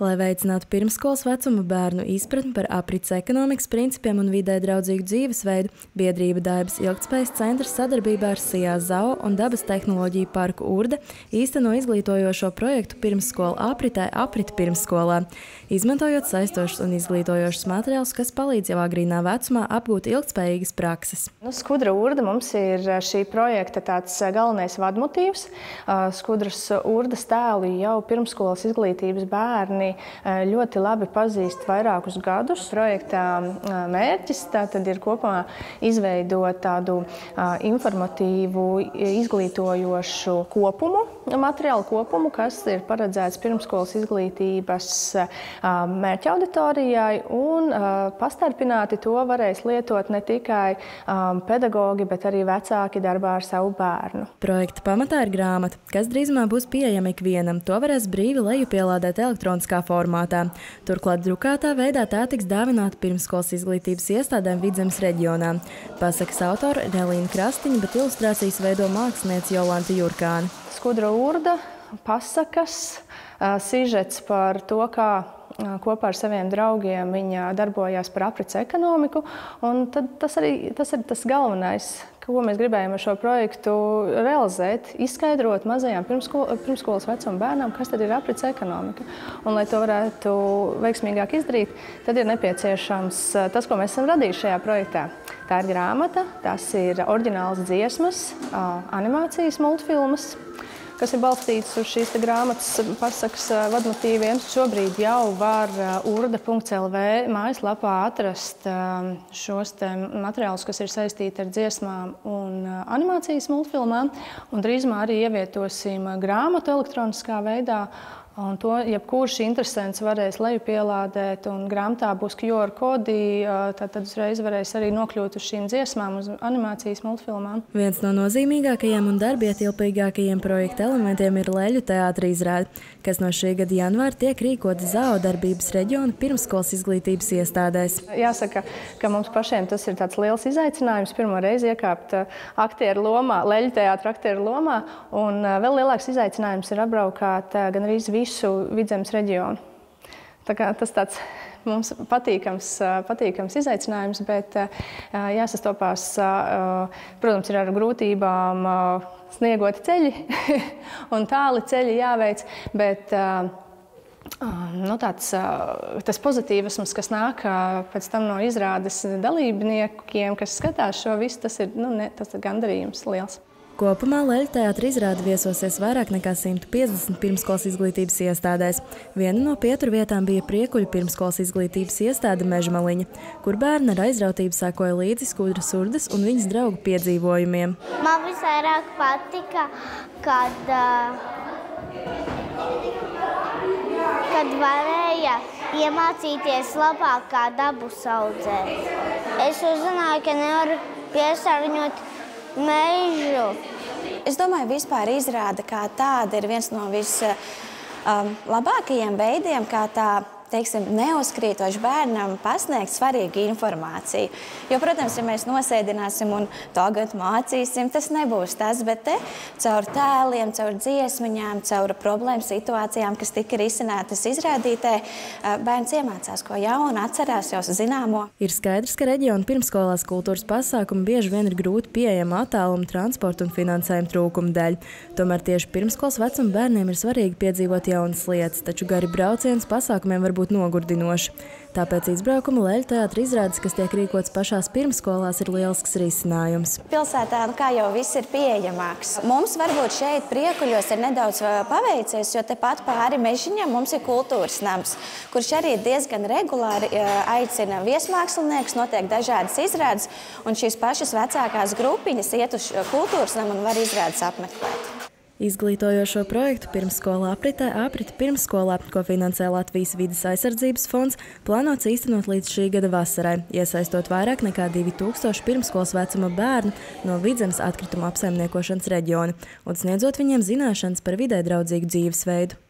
Lai veicinātu pirmsskolas vecuma bērnu izpratni par aprits ekonomikas principiem un vidē draudzīgu dzīvesveidu, biedrība Daibas ilgtspējas centrs sadarbībā ar SIA ZAO un Dabas tehnoloģiju parku Urde īsteno izglītojošo projektu pirmsskola apritē Apriti pirmsskolā, izmantojot saistošus un izglītojošus materiālus, kas palīdz jau agrīnā vecumā apgūt ilgtspējīgas prakses. Skudra Urde mums ir šī projekta tāds galvenais vadmotīvs. Skudras Urdes tēlu jau pirmsskolas izglītības bērni ļoti labi pazīst vairākus gadus. Projekta mērķis tātad ir kopumā izveidot tādu informatīvu, izglītojošu kopumu, materiālu kopumu, kas ir paredzēts pirmsskolas izglītības mērķa auditorijai, un pastarpināti to varēs lietot ne tikai pedagogi, bet arī vecāki darbā ar savu bērnu. Projekta pamatā ir grāmata, kas drīzumā būs pieejama ikvienam. To varēs brīvi lejupielādēt elektroniskā formātā. Turklāt drukātā veidā tā tiks dāvināta pirmsskolas izglītības iestādēm Vidzemes reģionā. Pasakas autora Nelīna Krastiņa, bet ilustrācijas veido māksliniece Jolanta Jurkāne. Skudra Urda, pasakas, sižets par to, kā kopā ar saviem draugiem viņa darbojās par aprits ekonomiku. Un tad tas ir tas galvenais, ko mēs gribējām ar šo projektu realizēt, izskaidrot mazajām pirmsskolas vecuma bērnām, kas tad ir aprits ekonomika. Un, lai to varētu veiksmīgāk izdarīt, tad ir nepieciešams tas, ko mēs esam radījuši šajā projektā. Tā ir grāmata, tas ir oriģināls dziesmas, animācijas multfilmas, kas ir balstīts uz šīs grāmatas pasakas vadmotīviem. Šobrīd jau var urda.lv mājaslapā atrast šos materiālus, kas ir saistīti ar dziesmām un animācijas multfilmām. Un drīzumā arī ievietosim grāmatu elektroniskā veidā. Un to jebkurš interesants varēs lejupielādēt, un grāmatā būs QR kodi, tad uzreiz varēs arī nokļūt uz šīm dziesmām, uz animācijas multfilmām. Viens no nozīmīgākajiem un darbietilpīgākajiem projekta elementiem ir leļu teātra izrāde, kas no šī gada janvāra tiek rīkota ZAO darbības reģiona pirmsskolas izglītības iestādēs. Jāsaka, ka mums pašiem tas ir tāds liels izaicinājums pirmo reizi iekāpt aktieru lomā, leļu teātra aktieru lomā, un vēl lielāks izaicinājums ir apbraukāt gan arī visu Vidzemes reģionu. Tā kā tas tāds mums patīkams izaicinājums, bet jāsastopās, protams, ir ar grūtībām sniegoti ceļi un tāli ceļi jāveic, bet tas pozitīvisms, kas nāk pēc tam no izrādes dalībniekiem, kas skatās šo visu, tas ir gandarījums liels. Kopumā leļu teātra izrāde viesosies vairāk nekā 150 pirmsskolas izglītības iestādēs. Viena no pieturvietām bija Priekuļu pirmsskolas izglītības iestāde Mežmaliņa, kur bērni ar aizrautību sekoja līdzi Skudras Urdes un viņas draugu piedzīvojumiem. Man visvairāk patika, kad varēja iemācīties labāk, kā dabu audzēt. Es uzzināju, ka nevar piesārņot mežu. Es domāju, vispār izrāde kā tāda ir viens no vislabākajiem veidiem, kā tā, teiksim, neuzkrītoši bērnam pasniegt svarīgu informāciju. Jo, protams, ja mēs nosēdināsim un tagad mācīsim, tas nebūs tas, bet te caur tēliem, caur dziesmiņām, caur problēmu situācijām, kas tika risinātas izrādītē, bērns iemācās ko jaunu, atcerās jau zināmo. Ir skaidrs, ka reģiona pirmsskolās kultūras pasākumi bieži vien ir grūti pieejama attāluma, transporta un finansējuma trūkuma dēļ. Tomēr tieši pirmsskolas vecuma bērniem ir svarīgi piedzīvot jaunas lietas, taču gari brauciens pasākumiem var būt nogurdinoši. Tāpēc izbraukuma leļu teātra izrādes, kas tiek rīkots pašās pirmsskolās, ir lielisks risinājums. Pilsētā, kā jau viss ir pieejamāks. Mums varbūt šeit Priekuļos ir nedaudz paveicies, jo tepat pāri Mežiņam mums ir kultūras nams, kurš arī diezgan regulāri aicina viesmākslinieks, notiek dažādas izrādes, un šīs pašas vecākās grupiņas iet uz kultūras namu un var izrādes apmeklēt. Izglītojošo projektu pirmsskola apritē Apriti pirmsskolā, ko finansē Latvijas vides aizsardzības fonds, plānots īstenot līdz šī gada vasarai, iesaistot vairāk nekā 2000 pirmsskolas vecuma bērnu no Vidzemes atkrituma apsaimniekošanas reģiona un sniedzot viņiem zināšanas par vidē draudzīgu dzīvesveidu.